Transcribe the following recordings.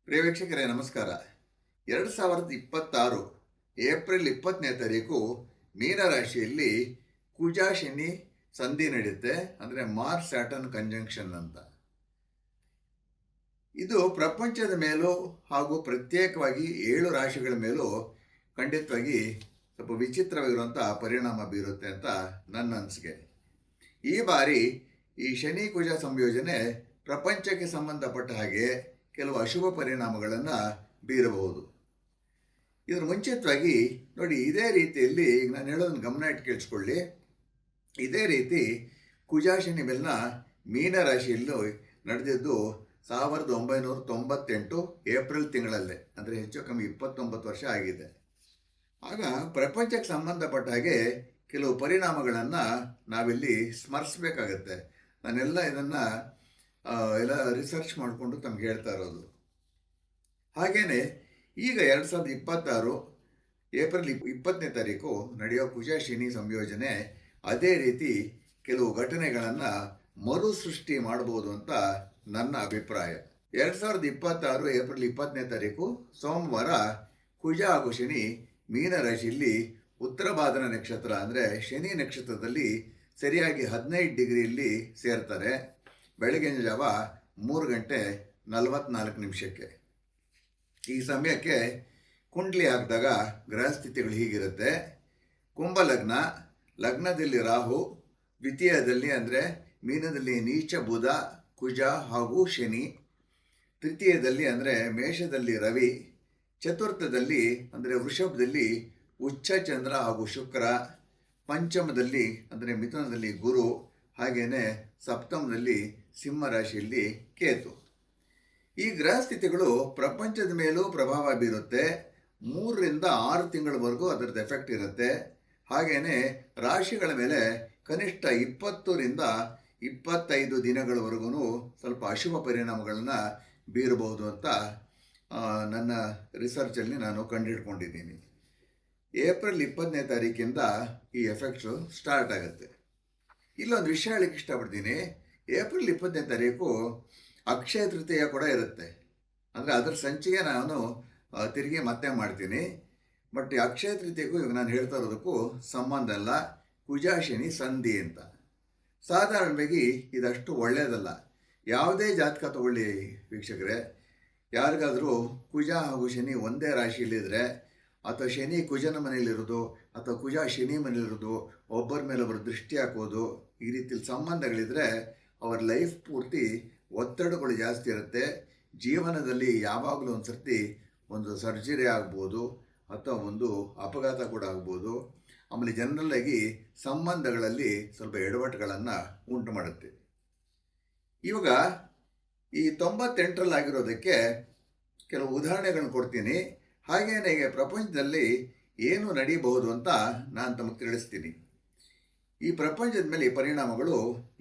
ಪ್ರಿಯ ವೀಕ್ಷಕರೇ ನಮಸ್ಕಾರ. 2026 ಏಪ್ರಿಲ್ 20ನೇ ತಾರೀಕು ಮೀನರಾಶಿಯಲ್ಲಿ ಕುಜ ಶನಿ ಸಂಧಿ ನಡೆಯುತ್ತೆ. ಅಂದರೆ ಮಾರ್ಸ್ ಸ್ಯಾಟರ್ನ್ ಕಂಜಂಕ್ಷನ್ ಅಂತ. ಇದು ಪ್ರಪಂಚದ ಮೇಲೂ ಹಾಗೂ ಪ್ರತ್ಯೇಕವಾಗಿ 7 ರಾಶಿಗಳ ಮೇಲೂ ಖಂಡಿತವಾಗಿ ಸ್ವಲ್ಪ ವಿಚಿತ್ರವಾಗಿರುವಂಥ ಪರಿಣಾಮ ಬೀರುತ್ತೆ ಅಂತ ನನ್ನ ಅನಿಸಿಕೆ. ಈ ಬಾರಿ ಈ ಶನಿ ಕುಜ ಸಂಯೋಜನೆ ಪ್ರಪಂಚಕ್ಕೆ ಸಂಬಂಧಪಟ್ಟ ಹಾಗೆ ಕೆಲವು ಅಶುಭ ಪರಿಣಾಮಗಳನ್ನು ಬೀರಬಹುದು. ಇದರ ಮುಂಚಿತವಾಗಿ ನೋಡಿ, ಇದೇ ರೀತಿಯಲ್ಲಿ ಈಗ ನಾನು ಹೇಳೋದನ್ನು ಗಮನ ಇಟ್ಟು ಕೇಳಿಸ್ಕೊಳ್ಳಿ. ಇದೇ ರೀತಿ ಕುಜ ಶನಿ ಮೇಲಿನ ಮೀನರಾಶಿಯಲ್ಲೂ ನಡೆದಿದ್ದು 1998 ಏಪ್ರಿಲ್ ತಿಂಗಳಲ್ಲೇ, ಅಂದರೆ ಹೆಚ್ಚು ಕಮ್ಮಿ 29 ವರ್ಷ ಆಗಿದೆ. ಆಗ ಪ್ರಪಂಚಕ್ಕೆ ಸಂಬಂಧಪಟ್ಟ ಹಾಗೆ ಕೆಲವು ಪರಿಣಾಮಗಳನ್ನು ನಾವಿಲ್ಲಿ ಸ್ಮರಿಸಬೇಕಾಗತ್ತೆ. ನಾನೆಲ್ಲ ಇದನ್ನು ಎಲ್ಲ ರಿಸರ್ಚ್ ಮಾಡಿಕೊಂಡು ತಮ್ಗೆ ಹೇಳ್ತಾ ಇರೋದು. ಹಾಗೆಯೇ ಈಗ 2026 ಏಪ್ರಿಲ್ 20ನೇ ತಾರೀಕು ನಡೆಯೋ ಕುಜ ಶನಿ ಸಂಯೋಜನೆ ಅದೇ ರೀತಿ ಕೆಲವು ಘಟನೆಗಳನ್ನು ಮರುಸೃಷ್ಟಿ ಮಾಡಬಹುದು ಅಂತ ನನ್ನ ಅಭಿಪ್ರಾಯ. 2026 ಏಪ್ರಿಲ್ 20ನೇ ತಾರೀಕು ಸೋಮವಾರ ಕುಜ ಹಾಗೂ ಶನಿ ಮೀನರಾಶಿಯಲ್ಲಿ ಉತ್ತರ ಭಾದ್ರ ನಕ್ಷತ್ರ ಅಂದರೆ ಶನಿ ನಕ್ಷತ್ರದಲ್ಲಿ ಸರಿಯಾಗಿ 15 ಡಿಗ್ರಿಯಲ್ಲಿ ಸೇರ್ತಾರೆ. ಬೆಳಗಿನ ಜಾವ 3:44 ಈ ಸಮಯಕ್ಕೆ ಕುಂಡ್ಲಿ ಹಾಕಿದಾಗ ಗ್ರಹಸ್ಥಿತಿಗಳು ಹೀಗಿರುತ್ತೆ. ಕುಂಭಲಗ್ನ, ಲಗ್ನದಲ್ಲಿ ರಾಹು, ದ್ವಿತೀಯದಲ್ಲಿ ಅಂದರೆ ಮೀನದಲ್ಲಿ ನೀಚ ಬುಧ, ಕುಜ ಹಾಗೂ ಶನಿ, ತೃತೀಯದಲ್ಲಿ ಅಂದರೆ ಮೇಷದಲ್ಲಿ ರವಿ, ಚತುರ್ಥದಲ್ಲಿ ಅಂದರೆ ವೃಷಭದಲ್ಲಿ ಉಚ್ಚ ಚಂದ್ರ ಹಾಗೂ ಶುಕ್ರ, ಪಂಚಮದಲ್ಲಿ ಅಂದರೆ ಮಿಥುನದಲ್ಲಿ ಗುರು, ಹಾಗೆಯೇ ಸಪ್ತಮದಲ್ಲಿ ಸಿಂಹರಾಶಿಯಲ್ಲಿ ಕೇತು. ಈ ಗ್ರಹಸ್ಥಿತಿಗಳು ಪ್ರಪಂಚದ ಮೇಲೂ ಪ್ರಭಾವ ಬೀರುತ್ತೆ. 3 ರಿಂದ 6 ತಿಂಗಳವರೆಗೂ ಅದರದ್ದು ಎಫೆಕ್ಟ್ ಇರುತ್ತೆ. ಹಾಗೆಯೇ ರಾಶಿಗಳ ಮೇಲೆ ಕನಿಷ್ಠ 20 ರಿಂದ 25 ದಿನಗಳವರೆಗೂ ಸ್ವಲ್ಪ ಅಶುಭ ಪರಿಣಾಮಗಳನ್ನು ಬೀರಬಹುದು ಅಂತ ನನ್ನ ರಿಸರ್ಚಲ್ಲಿ ನಾನು ಕಂಡುಹಿಡ್ಕೊಂಡಿದ್ದೀನಿ. ಏಪ್ರಿಲ್ 20ನೇ ತಾರೀಕಿಂದ ಈ ಎಫೆಕ್ಟ್ಸು ಸ್ಟಾರ್ಟ್ ಆಗುತ್ತೆ. ಇಲ್ಲೊಂದು ವಿಷಯ ಹೇಳಕ್ಕೆ ಇಷ್ಟಪಡ್ತೀನಿ. ಏಪ್ರಿಲ್ 20ನೇ ತಾರೀಕು ಅಕ್ಷಯ ತೃತೀಯ ಕೂಡ ಇರುತ್ತೆ. ಅಂದರೆ ಅದರ ಸಂಚಿಗೆ ನಾನು ತಿರುಗಿ ಮತ್ತೆ ಮಾಡ್ತೀನಿ. ಬಟ್ ಈ ಅಕ್ಷಯ ತೃತೀಯಕ್ಕೂ ಇವಾಗ ನಾನು ಹೇಳ್ತಾ ಇರೋದಕ್ಕೂ ಸಂಬಂಧ ಇಲ್ಲ. ಕುಜ ಶನಿ ಸಂಧಿ ಅಂತ. ಸಾಧಾರಣವಾಗಿ ಇದಷ್ಟು ಒಳ್ಳೆಯದಲ್ಲ. ಯಾವುದೇ ಜಾತಕ ತಗೊಳ್ಳಿ ವೀಕ್ಷಕರೇ, ಯಾರಿಗಾದರೂ ಕುಜ ಹಾಗೂ ಶನಿ ಒಂದೇ ರಾಶಿಯಲ್ಲಿದ್ದರೆ, ಅಥವಾ ಶನಿ ಕುಜನ ಮನೆಯಲ್ಲಿರೋದು ಅಥವಾ ಕುಜ ಶನಿ ಮನೆಯಲ್ಲಿರೋದು, ಒಬ್ಬರ ಮೇಲೆ ಒಬ್ಬರು ದೃಷ್ಟಿ ಹಾಕೋದು, ಈ ರೀತಿಯಲ್ಲಿ ಸಂಬಂಧಗಳಿದ್ರೆ ಅವರ ಲೈಫ್ ಪೂರ್ತಿ ಒತ್ತಡಗಳು ಜಾಸ್ತಿ ಇರುತ್ತೆ. ಜೀವನದಲ್ಲಿ ಯಾವಾಗಲೂ ಒಂದು ಸರ್ತಿ ಒಂದು ಸರ್ಜರಿ ಆಗ್ಬೋದು ಅಥವಾ ಒಂದು ಅಪಘಾತ ಕೂಡ ಆಗ್ಬೋದು. ಆಮೇಲೆ ಜನರಲ್ಲಾಗಿ ಸಂಬಂಧಗಳಲ್ಲಿ ಸ್ವಲ್ಪ ಎಡವಟ್ಟುಗಳನ್ನು ಉಂಟು ಮಾಡುತ್ತೆ. ಇವಾಗ ಈ 98ರಲ್ಲಿ ಆಗಿರೋದಕ್ಕೆ ಕೆಲವು ಉದಾಹರಣೆಗಳನ್ನು ಕೊಡ್ತೀನಿ. ಹಾಗೇನೇ ಈಗ ಪ್ರಪಂಚದಲ್ಲಿ ಏನು ನಡೀಬಹುದು ಅಂತ ನಾನು ತಮಗೆ ತಿಳಿಸ್ತೀನಿ. ಈ ಪ್ರಪಂಚದ ಮೇಲೆ ಈ ಪರಿಣಾಮಗಳು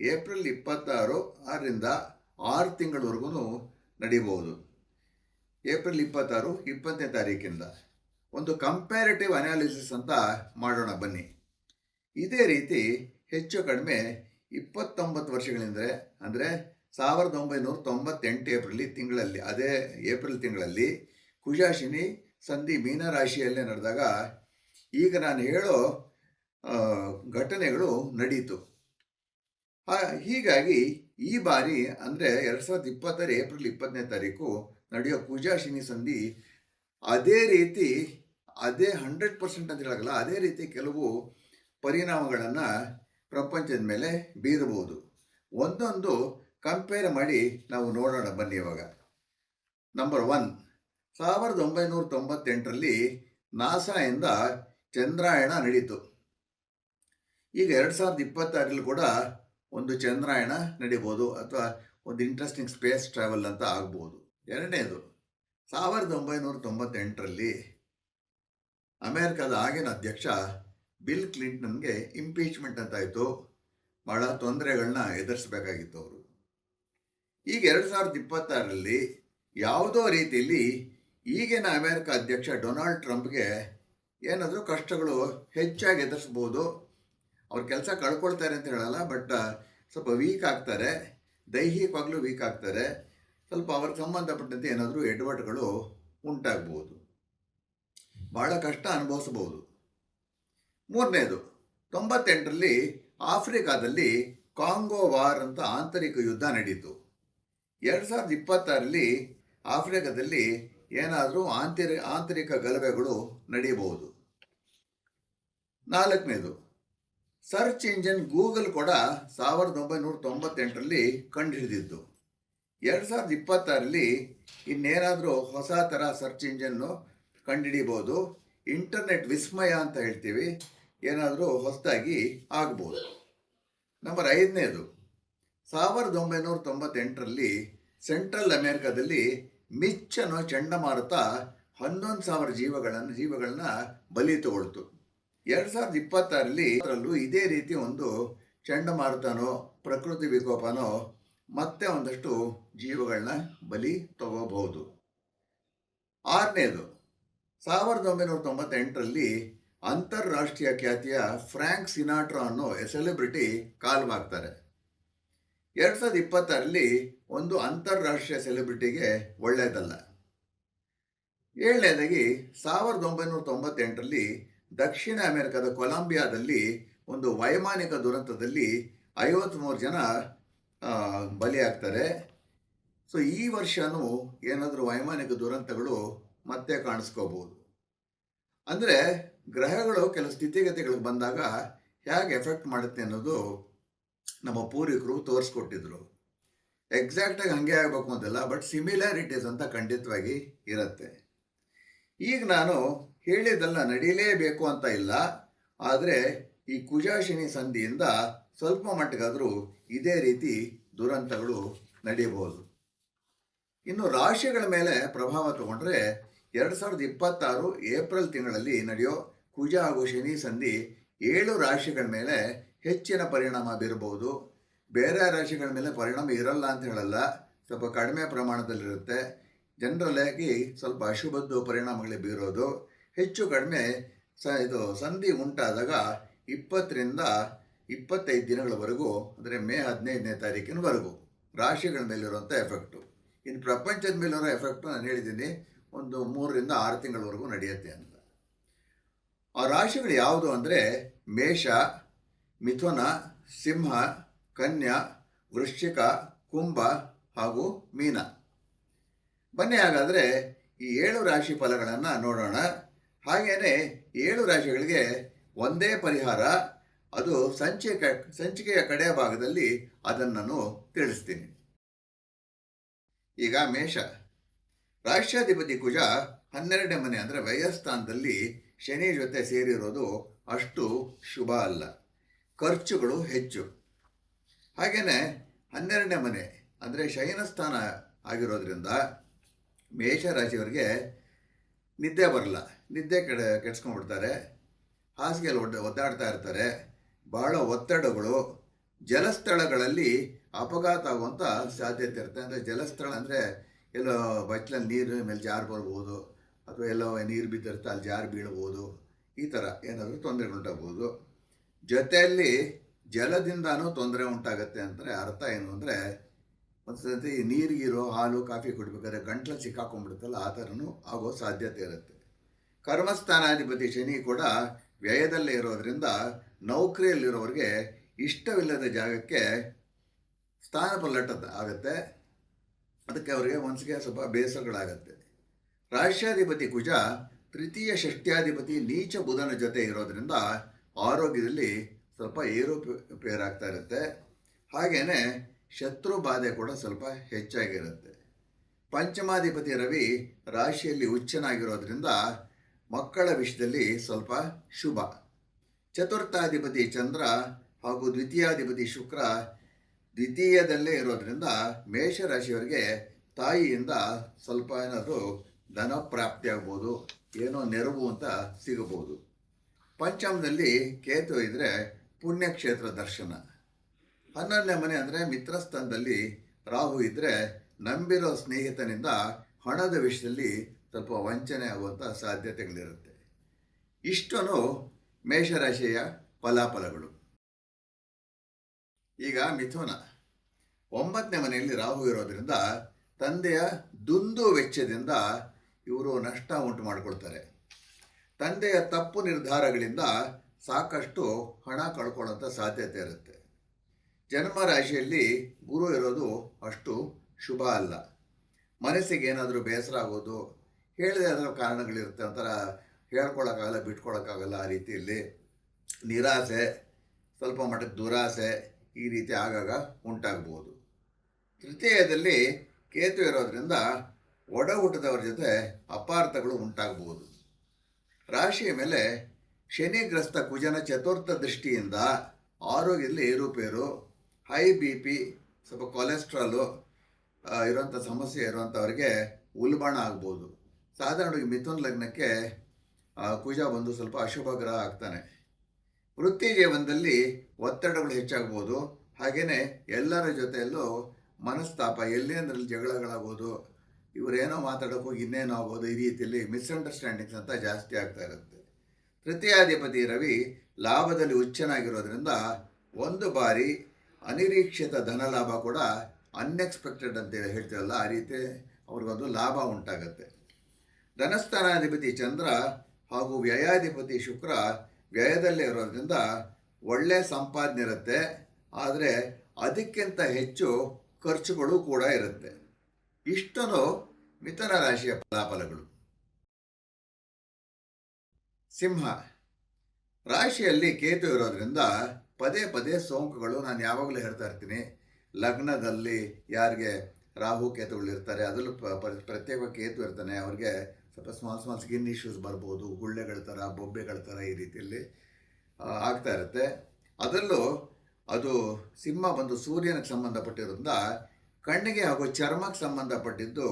ಏಪ್ರಿಲ್ 26ರಿಂದ 6 ತಿಂಗಳವರೆಗೂ ನಡೀಬಹುದು. ಏಪ್ರಿಲ್ 26, 20ನೇ ತಾರೀಕಿಂದ ಒಂದು ಕಂಪ್ಯಾರಿಟಿವ್ ಅನಾಲಿಸಿಸ್ ಅಂತ ಮಾಡೋಣ ಬನ್ನಿ. ಇದೇ ರೀತಿ ಹೆಚ್ಚು ಕಡಿಮೆ 29 ವರ್ಷಗಳಿಂದ, ಅಂದರೆ 1998 ಏಪ್ರಿಲ್ ತಿಂಗಳಲ್ಲಿ ಕುಜ ಶನಿ ಸಂಧಿ ಮೀನರಾಶಿಯಲ್ಲೇ ನಡೆದಾಗ ಈಗ ನಾನು ಹೇಳೋ ಘಟನೆಗಳು ನಡೀತು. ಹೀಗಾಗಿ ಈ ಬಾರಿ ಅಂದರೆ 2020 ಏಪ್ರಿಲ್ 20ನೇ ತಾರೀಕು ನಡೆಯೋ ಕುಜ ಶನಿ ಸಂಧಿ ಅದೇ ರೀತಿ 100% ಅಂತ ಹೇಳೋಲ್ಲ, ಅದೇ ರೀತಿ ಕೆಲವು ಪರಿಣಾಮಗಳನ್ನು ಪ್ರಪಂಚದ ಮೇಲೆ ಬೀರಬಹುದು. ಒಂದೊಂದು ಕಂಪೇರ್ ಮಾಡಿ ನಾವು ನೋಡೋಣ ಬನ್ನಿ. ಇವಾಗ ನಂಬರ್ 1, 1998ರಲ್ಲಿ ನಾಸಾಯಿಂದ ಚಂದ್ರಾಯಣ ನಡೀತು. ಈಗ 2026ರಲ್ಲಿ ಕೂಡ ಒಂದು ಚಂದ್ರಾಯಣ ನಡೀಬೋದು ಅಥವಾ ಒಂದು ಇಂಟ್ರೆಸ್ಟಿಂಗ್ ಸ್ಪೇಸ್ ಟ್ರಾವೆಲ್ ಅಂತ ಆಗ್ಬೋದು. ಎರಡನೇದು, 1998ರಲ್ಲಿ ಅಮೇರಿಕಾದ ಆಗಿನ ಅಧ್ಯಕ್ಷ ಬಿಲ್ ಕ್ಲಿಂಟನ್ಗೆ ಇಂಪೀಚ್ಮೆಂಟ್ ಅಂತಾಯಿತು. ಭಾಳ ತೊಂದರೆಗಳನ್ನ ಎದುರಿಸಬೇಕಾಗಿತ್ತು ಅವರು. ಈಗ 2026ರಲ್ಲಿ ಯಾವುದೋ ರೀತಿಯಲ್ಲಿ ಈಗಿನ ಅಮೇರಿಕ ಅಧ್ಯಕ್ಷ ಡೊನಾಲ್ಡ್ ಟ್ರಂಪ್ಗೆ ಏನಾದರೂ ಕಷ್ಟಗಳು ಹೆಚ್ಚಾಗಿ ಎದುರಿಸ್ಬೋದು. ಅವ್ರ ಕೆಲಸ ಕಳ್ಕೊಳ್ತಾರೆ ಅಂತ ಹೇಳಲ್ಲ, ಬಟ್ ಸ್ವಲ್ಪ ವೀಕ್ ಆಗ್ತಾರೆ, ದೈಹಿಕವಾಗ್ಲೂ ವೀಕ್ ಆಗ್ತಾರೆ. ಸ್ವಲ್ಪ ಅವ್ರಿಗೆ ಸಂಬಂಧಪಟ್ಟಂತೆ ಏನಾದರೂ ಎಡವಟ್ಟುಗಳು ಉಂಟಾಗ್ಬೋದು, ಭಾಳ ಕಷ್ಟ ಅನುಭವಿಸಬಹುದು. ಮೂರನೇದು, 98ರಲ್ಲಿ ಆಫ್ರಿಕಾದಲ್ಲಿ ಕಾಂಗೋ ವಾರ್ ಅಂತ ಆಂತರಿಕ ಯುದ್ಧ ನಡೀತು. 2026ರಲ್ಲಿ ಆಫ್ರಿಕಾದಲ್ಲಿ ಏನಾದರೂ ಆಂತರಿಕ ಗಲಭೆಗಳು ನಡೆಯಬಹುದು. ನಾಲ್ಕನೇದು, ಸರ್ಚ್ ಇಂಜಿನ್ ಗೂಗಲ್ ಕೂಡ 1998ರಲ್ಲಿ ಕಂಡುಹಿಡಿದಿದ್ದು. 2026ರಲ್ಲಿ ಇನ್ನೇನಾದರೂ ಹೊಸ ಥರ ಸರ್ಚ್ ಇಂಜನ್ನು ಕಂಡುಹಿಡಿಬೋದು. ಇಂಟರ್ನೆಟ್ ವಿಸ್ಮಯ ಅಂತ ಹೇಳ್ತೀವಿ, ಏನಾದರೂ ಹೊಸದಾಗಿ ಆಗ್ಬೋದು. ನಂಬರ್ 5ನೇದು, 1998ರಲ್ಲಿ ಸೆಂಟ್ರಲ್ ಅಮೆರಿಕಾದಲ್ಲಿ ಮಿಚ್ ಅನ್ನೋ ಚಂಡಮಾರುತ 11,000 ಜೀವಗಳನ್ನ ಬಲಿ ತಗೊಳ್ತು. 2026ರಲ್ಲಿ ಇದೇ ರೀತಿ ಒಂದು ಚಂಡಮಾರುತನೋ ಪ್ರಕೃತಿ ವಿಕೋಪನೋ ಮತ್ತೆ ಒಂದಷ್ಟು ಜೀವಗಳನ್ನ ಬಲಿ ತಗೋಬಹುದು. 6ನೇದು, 1998ರಲ್ಲಿ ಅಂತಾರಾಷ್ಟ್ರೀಯ ಖ್ಯಾತಿಯ ಫ್ರ್ಯಾಂಕ್ ಸಿನಾಟ್ರಾ ಅನ್ನೋ ಸೆಲೆಬ್ರಿಟಿ ಕಾಲ್ವಾಗ್ತಾರೆ. 2026ರಲ್ಲಿ ಒಂದು ಅಂತಾರಾಷ್ಟ್ರೀಯ ಸೆಲೆಬ್ರಿಟಿಗೆ ಒಳ್ಳೆಯದಲ್ಲ. 7ನೇದಾಗಿ, 1998ರಲ್ಲಿ ದಕ್ಷಿಣ ಅಮೆರಿಕದ ಕೊಲಂಬಿಯಾದಲ್ಲಿ ಒಂದು ವೈಮಾನಿಕ ದುರಂತದಲ್ಲಿ 53 ಜನ ಬಲಿಯಾಗ್ತಾರೆ. ಸೊ ಈ ವರ್ಷನೂ ಏನಾದರೂ ವೈಮಾನಿಕ ದುರಂತಗಳು ಮತ್ತೆ ಕಾಣಿಸ್ಕೋಬಹುದು. ಅಂದರೆ ಗ್ರಹಗಳು ಕೆಲವು ಸ್ಥಿತಿಗತಿಗಳಿಗೆ ಬಂದಾಗ ಹೇಗೆ ಎಫೆಕ್ಟ್ ಮಾಡುತ್ತೆ ಅನ್ನೋದು ನಮ್ಮ ಪೂರ್ವಿಕರು ತೋರಿಸ್ಕೊಟ್ಟಿದ್ರು. ಎಕ್ಸಾಕ್ಟಾಗಿ ಹಾಗೆ ಆಗಬೇಕು ಅಂತಿಲ್ಲ, ಬಟ್ ಸಿಮಿಲಾರಿಟೀಸ್ ಅಂತ ಖಂಡಿತವಾಗಿ ಇರುತ್ತೆ. ಈಗ ನಾನು ಹೇಳಿದ್ದೆಲ್ಲ ನಡೀಲೇಬೇಕು ಅಂತ ಇಲ್ಲ, ಆದರೆ ಈ ಕುಜ ಶನಿ ಸಂಧಿಯಿಂದ ಸ್ವಲ್ಪ ಮಟ್ಟಿಗಾದರೂ ಇದೇ ರೀತಿ ದುರಂತಗಳು ನಡೆಯಬಹುದು. ಇನ್ನು ರಾಶಿಗಳ ಮೇಲೆ ಪ್ರಭಾವ ತಗೊಂಡ್ರೆ 2026 ಏಪ್ರಿಲ್ ತಿಂಗಳಲ್ಲಿ ನಡೆಯೋ ಕುಜ ಹಾಗೂ ಶನಿ ಸಂಧಿ 7 ರಾಶಿಗಳ ಮೇಲೆ ಹೆಚ್ಚಿನ ಪರಿಣಾಮ ಬೀರಬಹುದು. ಬೇರೆ ರಾಶಿಗಳ ಮೇಲೆ ಪರಿಣಾಮ ಇರಲ್ಲ ಅಂತ ಹೇಳಲ್ಲ, ಸ್ವಲ್ಪ ಕಡಿಮೆ ಪ್ರಮಾಣದಲ್ಲಿರುತ್ತೆ. ಜನರಲ್ ಆಗಿ ಸ್ವಲ್ಪ ಅಶುಭದ್ದು ಪರಿಣಾಮಗಳೇ ಬೀರೋದು. ಹೆಚ್ಚು ಕಡಿಮೆ ಇದು ಸಂಧಿ ಉಂಟಾದಾಗ 20ರಿಂದ 25 ದಿನಗಳವರೆಗೂ, ಅಂದರೆ ಮೇ 15ನೇ ತಾರೀಕಿನವರೆಗೂ ರಾಶಿಗಳ ಮೇಲಿರುವಂಥ ಎಫೆಕ್ಟು. ಇನ್ನು ಪ್ರಪಂಚದ ಮೇಲಿರೋ ಎಫೆಕ್ಟು ನಾನು ಹೇಳಿದ್ದೀನಿ, ಒಂದು 3ರಿಂದ 6 ತಿಂಗಳವರೆಗೂ ನಡೆಯುತ್ತೆ ಅಂತ. ಆ ರಾಶಿಗಳು ಯಾವುದು ಅಂದರೆ ಮೇಷ, ಮಿಥುನ, ಸಿಂಹ, ಕನ್ಯಾ, ವೃಶ್ಚಿಕ, ಕುಂಭ ಹಾಗೂ ಮೀನ. ಬನ್ನಿ ಹಾಗಾದರೆ ಈ 7 ರಾಶಿ ಫಲಗಳನ್ನು ನೋಡೋಣ. ಹಾಗೆಯೇ 7 ರಾಶಿಗಳಿಗೆ ಒಂದೇ ಪರಿಹಾರ, ಅದು ಸಂಚಿಕೆಯ ಕಡೆಯ ಭಾಗದಲ್ಲಿ ಅದನ್ನು ನಾನು ತಿಳಿಸ್ತೀನಿ. ಈಗ ಮೇಷ ರಾಷ್ಟ್ರಾಧಿಪತಿ ಕುಜ 12ನೇ ಮನೆ ಅಂದರೆ ವ್ಯಯಸ್ಥಾನದಲ್ಲಿ ಶನಿ ಜೊತೆ ಸೇರಿರೋದು ಅಷ್ಟು ಶುಭ ಅಲ್ಲ, ಖರ್ಚುಗಳು ಹೆಚ್ಚು. ಹಾಗೆಯೇ 12ನೇ ಮನೆ ಅಂದರೆ ಶಯನಸ್ಥಾನ ಆಗಿರೋದ್ರಿಂದ ಮೇಷರಾಶಿಯವರಿಗೆ ನಿದ್ದೆ ಬರಲ್ಲ, ನಿದ್ದೆ ಕೆಡಿಸ್ಕೊಂಡ್ಬಿಡ್ತಾರೆ, ಹಾಸಿಗೆಯಲ್ಲಿ ಒದ್ದಾಡ್ತಾ ಇರ್ತಾರೆ, ಬಹಳ ಒತ್ತಡಗಳು. ಜಲಸ್ಥಳಗಳಲ್ಲಿ ಅಪಘಾತ ಆಗುವಂಥ ಸಾಧ್ಯತೆ ಇರುತ್ತೆ. ಅಂದರೆ ಜಲಸ್ಥಳ ಅಂದರೆ ಎಲ್ಲೋ ಬಚ್ಚಲಲ್ಲಿ ನೀರು ಮೇಲೆ ಜಾರು ಬರ್ಬೋದು, ಅಥವಾ ಎಲ್ಲೋ ನೀರು ಬಿದ್ದಿರುತ್ತೆ ಅಲ್ಲಿ ಜಾರು ಬೀಳ್ಬೋದು. ಈ ಥರ ಏನಾದರೂ ತೊಂದರೆಗಳುಂಟಾಗ್ಬೋದು. ಜೊತೆಯಲ್ಲಿ ಜಲದಿಂದನೂ ತೊಂದರೆ ಉಂಟಾಗತ್ತೆ. ಅಂದರೆ ಅರ್ಥ ಏನು ಅಂದರೆ ಒಂದು ಸತಿ ನೀರಿಗಿರೋ ಹಾಲು ಕಾಫಿ ಕುಡಿಬೇಕಾದ್ರೆ ಗಂಟ್ಲಲ್ಲಿ ಸಿಕ್ಕಾಕೊಂಡ್ಬಿಡುತ್ತಲ್ಲ, ಆ ಥರನೂ ಆಗೋ ಸಾಧ್ಯತೆ ಇರುತ್ತೆ. ಕರ್ಮಸ್ಥಾನಾಧಿಪತಿ ಶನಿ ಕೂಡ ವ್ಯಯದಲ್ಲೇ ಇರೋದರಿಂದ ನೌಕರಿಯಲ್ಲಿರೋರಿಗೆ ಇಷ್ಟವಿಲ್ಲದ ಜಾಗಕ್ಕೆ ಸ್ಥಾನ ಪಲ್ಲಟ ಆಗುತ್ತೆ. ಅದಕ್ಕೆ ಅವರಿಗೆ ಮನಸ್ಸಿಗೆ ಸ್ವಲ್ಪ ಬೇಸರಗಳಾಗತ್ತೆ. ರಾಷ್ಟ್ರಾಧಿಪತಿ ಕುಜ ತೃತೀಯ ಷಷ್ಟ್ಯಾಧಿಪತಿ ನೀಚ ಬುಧನ ಜೊತೆ ಇರೋದರಿಂದ ಆರೋಗ್ಯದಲ್ಲಿ ಸ್ವಲ್ಪ ಏರುಪೇರಾಗ್ತಾ ಇರುತ್ತೆ. ಹಾಗೆಯೇ ಶತ್ರು ಬಾಧೆ ಕೂಡ ಸ್ವಲ್ಪ ಹೆಚ್ಚಾಗಿರುತ್ತೆ. ಪಂಚಮಾಧಿಪತಿ ರವಿ ರಾಶಿಯಲ್ಲಿ ಉಚ್ಚನಾಗಿರೋದ್ರಿಂದ ಮಕ್ಕಳ ವಿಷಯದಲ್ಲಿ ಸ್ವಲ್ಪ ಶುಭ. ಚತುರ್ಥಾಧಿಪತಿ ಚಂದ್ರ ಹಾಗೂ ದ್ವಿತೀಯಾಧಿಪತಿ ಶುಕ್ರ ದ್ವಿತೀಯದಲ್ಲೇ ಇರೋದ್ರಿಂದ ಮೇಷರಾಶಿಯವರಿಗೆ ತಾಯಿಯಿಂದ ಸ್ವಲ್ಪ ಏನಾದರೂ ಧನ ಪ್ರಾಪ್ತಿ ಆಗ್ಬೋದು, ಏನೋ ನೆರವು ಅಂತ ಸಿಗಬಹುದು. ಪಂಚಮದಲ್ಲಿ ಕೇತು ಇದ್ದರೆ ಪುಣ್ಯಕ್ಷೇತ್ರ ದರ್ಶನ. 11ನೇ ಮನೆ ಅಂದರೆ ಮಿತ್ರಸ್ಥಾನದಲ್ಲಿ ರಾಹು ಇದ್ದರೆ ನಂಬಿರೋ ಸ್ನೇಹಿತನಿಂದ ಹಣದ ವಿಷಯದಲ್ಲಿ ಸ್ವಲ್ಪ ವಂಚನೆ ಆಗುವಂಥ ಸಾಧ್ಯತೆಗಳಿರುತ್ತೆ. ಇಷ್ಟೂ ಮೇಷರಾಶಿಯ ಫಲಾಫಲಗಳು. ಈಗ ಮಿಥುನ 9ನೇ ಮನೆಯಲ್ಲಿ ರಾಹು ಇರೋದ್ರಿಂದ ತಂದೆಯ ದುಂದು ವೆಚ್ಚದಿಂದ ಇವರು ನಷ್ಟ ಉಂಟು ಮಾಡಿಕೊಳ್ತಾರೆ. ತಂದೆಯ ತಪ್ಪು ನಿರ್ಧಾರಗಳಿಂದ ಸಾಕಷ್ಟು ಹಣ ಕಳ್ಕೊಳ್ಳೋಂಥ ಸಾಧ್ಯತೆ ಇರುತ್ತೆ. ಜನ್ಮ ರಾಶಿಯಲ್ಲಿ ಗುರು ಇರೋದು ಅಷ್ಟು ಶುಭ ಅಲ್ಲ. ಮನಸ್ಸಿಗೆ ಏನಾದರೂ ಬೇಸರ ಆಗೋದು, ಹೇಳದೇ ಅದರ ಕಾರಣಗಳಿರುತ್ತೆ, ಒಂಥರ ಹೇಳ್ಕೊಳಕ್ಕಾಗಲ್ಲ, ಬಿಟ್ಕೊಳಕ್ಕಾಗಲ್ಲ, ಆ ರೀತಿಯಲ್ಲಿ ನಿರಾಸೆ, ಸ್ವಲ್ಪ ಮಟ್ಟಕ್ಕೆ ದುರಾಸೆ, ಈ ರೀತಿ ಆಗಾಗ ಉಂಟಾಗ್ಬೋದು. ತೃತೀಯದಲ್ಲಿ ಕೇತು ಇರೋದ್ರಿಂದ ಒಡ ಹುಟ್ಟಿದವರ ಜೊತೆ ಅಪಾರ್ಥಗಳು ಉಂಟಾಗ್ಬೋದು. ರಾಶಿಯ ಮೇಲೆ ಶನಿಗ್ರಸ್ತ ಕುಜನ ಚತುರ್ಥ ದೃಷ್ಟಿಯಿಂದ ಆರೋಗ್ಯದಲ್ಲಿ ಏರುಪೇರು, ಹೈ ಬಿ ಪಿ, ಸ್ವಲ್ಪ ಕೊಲೆಸ್ಟ್ರಾಲು ಇರೋಂಥ ಸಮಸ್ಯೆ ಇರುವಂಥವ್ರಿಗೆ ಉಲ್ಬಣ ಆಗ್ಬೋದು. ಸಾಧಾರಣವಾಗಿ ಮಿಥುನ್ ಲಗ್ನಕ್ಕೆ ಕುಜ ಬಂದು ಸ್ವಲ್ಪ ಅಶುಭ ಗ್ರಹ ಆಗ್ತಾನೆ. ವೃತ್ತಿ ಜೀವನದಲ್ಲಿ ಒತ್ತಡಗಳು ಹೆಚ್ಚಾಗ್ಬೋದು. ಹಾಗೆಯೇ ಎಲ್ಲರ ಜೊತೆಯಲ್ಲೂ ಮನಸ್ತಾಪ, ಎಲ್ಲೇಂದ್ರಲ್ಲಿ ಜಗಳಗಳಾಗ್ಬೋದು, ಇವರೇನೋ ಮಾತಾಡೋಕೆ ಹೋಗಿ ಇನ್ನೇನೋ ಆಗ್ಬೋದು, ಈ ರೀತಿಯಲ್ಲಿ ಮಿಸ್ಅಂಡರ್ಸ್ಟ್ಯಾಂಡಿಂಗ್ಸ್ ಅಂತ ಜಾಸ್ತಿ ಆಗ್ತಾ ಇರುತ್ತೆ. ತೃತೀಯಾಧಿಪತಿ ರವಿ ಲಾಭದಲ್ಲಿ ಉಚ್ಚನಾಗಿರೋದ್ರಿಂದ ಒಂದು ಬಾರಿ ಅನಿರೀಕ್ಷಿತ ಧನ ಲಾಭ ಕೂಡ ಅನ್ಎಕ್ಸ್ಪೆಕ್ಟೆಡ್ ಅಂತ ಹೇಳ್ತೀವಲ್ಲ, ಆ ರೀತಿ ಅವ್ರಿಗೊಂದು ಲಾಭ ಉಂಟಾಗತ್ತೆ. ಧನಸ್ಥಾನಾಧಿಪತಿ ಚಂದ್ರ ಹಾಗೂ ವ್ಯಯಾಧಿಪತಿ ಶುಕ್ರ ವ್ಯಯದಲ್ಲೇ ಇರೋದ್ರಿಂದ ಒಳ್ಳೆಯ ಸಂಪಾದನೆ ಇರುತ್ತೆ. ಆದರೆ ಅದಕ್ಕಿಂತ ಹೆಚ್ಚು ಖರ್ಚುಗಳು ಕೂಡ ಇರುತ್ತೆ. ಇಷ್ಟನ್ನು ಮಿಥುನ ರಾಶಿಯ ಫಲಾಫಲಗಳು. ಸಿಂಹ ರಾಶಿಯಲ್ಲಿ ಕೇತು ಇರೋದ್ರಿಂದ ಪದೇ ಪದೇ ಸೋಂಕುಗಳು, ನಾನು ಯಾವಾಗಲೂ ಹೇಳ್ತಾ ಇರ್ತೀನಿ, ಲಗ್ನದಲ್ಲಿ ಯಾರಿಗೆ ರಾಹು ಕೇತುಗಳಿರ್ತಾರೆ, ಅದರಲ್ಲೂ ಪ್ರತ್ಯೇಕ ಕೇತು ಇರ್ತಾನೆ, ಅವ್ರಿಗೆ ಸ್ವಲ್ಪ ಸ್ಮಾಲ್ ಸ್ಕಿನ್ ಇಶ್ಯೂಸ್ ಬರ್ಬೋದು, ಗುಳ್ಳೆಗಳ ಥರ, ಬೊಬ್ಬೆಗಳ ಥರ ಈ ರೀತಿಯಲ್ಲಿ ಆಗ್ತಾ ಇರುತ್ತೆ. ಅದರಲ್ಲೂ ಅದು ಸಿಂಹ ಬಂದು ಸೂರ್ಯನಿಗೆ ಸಂಬಂಧಪಟ್ಟಿರೋದ್ರಿಂದ ಕಣ್ಣಿಗೆ ಹಾಗೂ ಚರ್ಮಕ್ಕೆ ಸಂಬಂಧಪಟ್ಟಿದ್ದು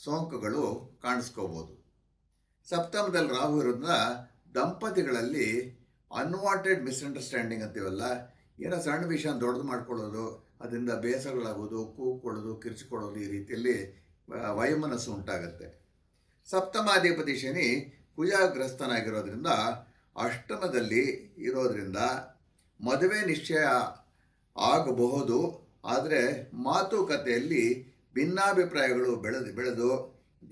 ಸೋಂಕುಗಳು ಕಾಣಿಸ್ಕೋಬೋದು. ಸಪ್ತಮದಲ್ಲಿ ರಾಹು ಇರೋದ್ರಿಂದ ದಂಪತಿಗಳಲ್ಲಿ ಅನ್ವಾಂಟೆಡ್ ಮಿಸ್ಅಂಡರ್ಸ್ಟ್ಯಾಂಡಿಂಗ್ ಅಂತೀವಲ್ಲ, ಏನೋ ಸಣ್ಣ ವಿಷಯ ದೊಡ್ಡದು ಮಾಡ್ಕೊಳ್ಳೋದು, ಅದರಿಂದ ಬೇಸರಗಳಾಗೋದು, ಕೂಗ್ಕೊಳ್ಳೋದು, ಕಿರ್ಚಿಕೊಳ್ಳೋದು, ಈ ರೀತಿಯಲ್ಲಿ ವೈಮನಸ್ಸು ಉಂಟಾಗುತ್ತೆ. ಸಪ್ತಮಾಧಿಪತಿ ಶನಿ ಕುಜಗ್ರಸ್ತನಾಗಿರೋದ್ರಿಂದ ಅಷ್ಟಮದಲ್ಲಿ ಇರೋದ್ರಿಂದ ಮದುವೆ ನಿಶ್ಚಯ ಆಗಬಹುದು. ಆದರೆ ಮಾತುಕತೆಯಲ್ಲಿ ಭಿನ್ನಾಭಿಪ್ರಾಯಗಳು ಬೆಳೆದು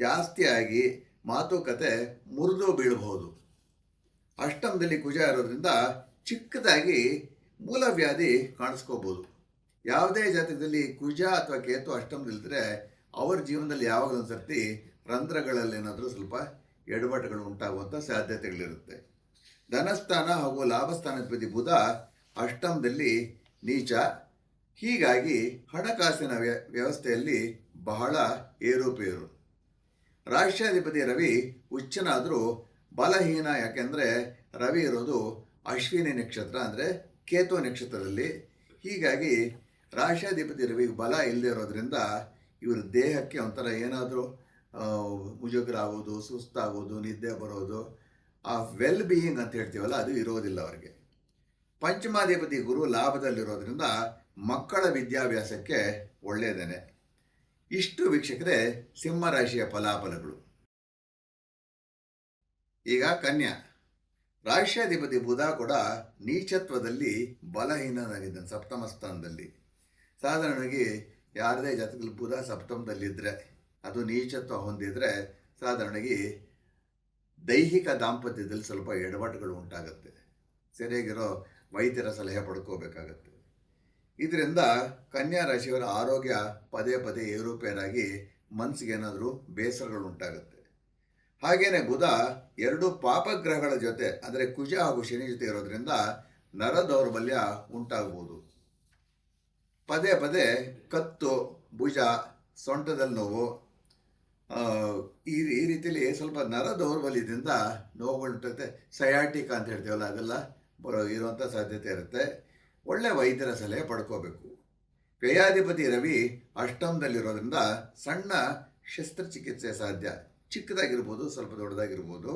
ಜಾಸ್ತಿಯಾಗಿ ಮಾತುಕತೆ ಮುರಿದು ಬೀಳಬಹುದು. ಅಷ್ಟಮದಲ್ಲಿ ಕುಜ ಇರೋದ್ರಿಂದ ಚಿಕ್ಕದಾಗಿ ಮೂಲವ್ಯಾಧಿ ಕಾಣಿಸ್ಕೋಬೋದು. ಯಾವುದೇ ಜಾತಕದಲ್ಲಿ ಕುಜ ಅಥವಾ ಕೇತು ಅಷ್ಟಮದಲ್ಲಿದ್ದರೆ ಅವ್ರ ಜೀವನದಲ್ಲಿ ಯಾವಾಗಲೊಂದು ಸರ್ತಿ ರಂಧ್ರಗಳಲ್ಲಿ ಏನಾದರೂ ಸ್ವಲ್ಪ ಎಡವಟ್ಟುಗಳು ಉಂಟಾಗುವಂಥ ಸಾಧ್ಯತೆಗಳಿರುತ್ತೆ. ಧನಸ್ಥಾನ ಹಾಗೂ ಲಾಭಸ್ಥಾನಾಧಿಪತಿ ಬುಧ ಅಷ್ಟಮದಲ್ಲಿ ನೀಚ. ಹೀಗಾಗಿ ಹಣಕಾಸಿನ ವ್ಯವಸ್ಥೆಯಲ್ಲಿ ಬಹಳ ಏರುಪೇರು. ರಾಷ್ಟ್ರಾಧಿಪತಿ ರವಿ ಉಚ್ಚನಾದರೂ ಬಲಹೀನ. ಯಾಕೆಂದರೆ ರವಿ ಇರೋದು ಅಶ್ವಿನಿ ನಕ್ಷತ್ರ, ಅಂದರೆ ಕೇತು ನಕ್ಷತ್ರದಲ್ಲಿ. ಹೀಗಾಗಿ ರಾಷ್ಟ್ರಾಧಿಪತಿ ರವಿಗೆ ಬಲ ಇಲ್ಲದೆ ಇರೋದ್ರಿಂದ ಇವ್ರ ದೇಹಕ್ಕೆ ಒಂಥರ ಏನಾದರೂ ಮುಜುಗರ ಆಗೋದು, ಸುಸ್ತಾಗೋದು, ನಿದ್ದೆ ಬರೋದು, ಆ ವೆಲ್ ಬೀಯಿಂಗ್ ಅಂತ ಹೇಳ್ತೀವಲ್ಲ, ಅದು ಇರೋದಿಲ್ಲ ಅವರಿಗೆ. ಪಂಚಮಾಧಿಪತಿ ಗುರು ಲಾಭದಲ್ಲಿರೋದ್ರಿಂದ ಮಕ್ಕಳ ವಿದ್ಯಾಭ್ಯಾಸಕ್ಕೆ ಒಳ್ಳೆಯದೇನೆ. ಇಷ್ಟು ವೀಕ್ಷಕರೇ ಸಿಂಹರಾಶಿಯ ಫಲಾಫಲಗಳು. ಈಗ ಕನ್ಯಾ ರಾಷ್ಟ್ರಾಧಿಪತಿ ಬುಧ ಕೂಡ ನೀಚತ್ವದಲ್ಲಿ ಬಲಹೀನನಾಗಿದ್ದಾನೆ ಸಪ್ತಮ ಸ್ಥಾನದಲ್ಲಿ. ಸಾಧಾರಣವಾಗಿ ಯಾರದೇ ಜಾತಕದಲ್ಲಿ ಬುಧ ಸಪ್ತಮದಲ್ಲಿದ್ದರೆ, ಅದು ನೀಚತ್ವ ಹೊಂದಿದರೆ, ಸಾಧಾರಣವಾಗಿ ದೈಹಿಕ ದಾಂಪತ್ಯದಲ್ಲಿ ಸ್ವಲ್ಪ ಎಡವಟ್ಟುಗಳು ಉಂಟಾಗುತ್ತೆ. ಸರಿಯಾಗಿರೋ ವೈದ್ಯರ ಸಲಹೆ ಪಡ್ಕೋಬೇಕಾಗತ್ತೆ. ಇದರಿಂದ ಕನ್ಯಾ ರಾಶಿಯವರ ಆರೋಗ್ಯ ಪದೇ ಪದೇ ಏರುಪೇರಾಗಿ ಮನಸ್ಸಿಗೆ ಏನಾದರೂ ಬೇಸರಗಳು ಉಂಟಾಗುತ್ತೆ. ಹಾಗೆಯೇ ಬುಧ ಎರಡು ಪಾಪಗ್ರಹಗಳ ಜೊತೆ, ಅಂದರೆ ಕುಜ ಹಾಗೂ ಶನಿ ಜೊತೆ ಇರೋದ್ರಿಂದ ನರ ದೌರ್ಬಲ್ಯ ಉಂಟಾಗ್ಬೋದು. ಪದೇ ಪದೇ ಕತ್ತು, ಭುಜ, ಸೊಂಟದಲ್ಲಿ ನೋವು, ಈ ರೀತಿಯಲ್ಲಿ ಸ್ವಲ್ಪ ನರ ದೌರ್ಬಲ್ಯದಿಂದ ನೋವುಗಳುಂಟುತ್ತೆ. ಸಯಾಟಿಕ ಅಂತ ಹೇಳ್ತೀವಲ್ಲ, ಅದೆಲ್ಲ ಇರುವಂಥ ಸಾಧ್ಯತೆ ಇರುತ್ತೆ. ಒಳ್ಳೆ ವೈದ್ಯರ ಸಲಹೆ ಪಡ್ಕೋಬೇಕು. ವ್ಯಯಾಧಿಪತಿ ರವಿ ಅಷ್ಟಮದಲ್ಲಿರೋದ್ರಿಂದ ಸಣ್ಣ ಶಸ್ತ್ರಚಿಕಿತ್ಸೆ ಸಾಧ್ಯ. ಚಿಕ್ಕದಾಗಿರ್ಬೋದು, ಸ್ವಲ್ಪ ದೊಡ್ಡದಾಗಿರ್ಬೋದು.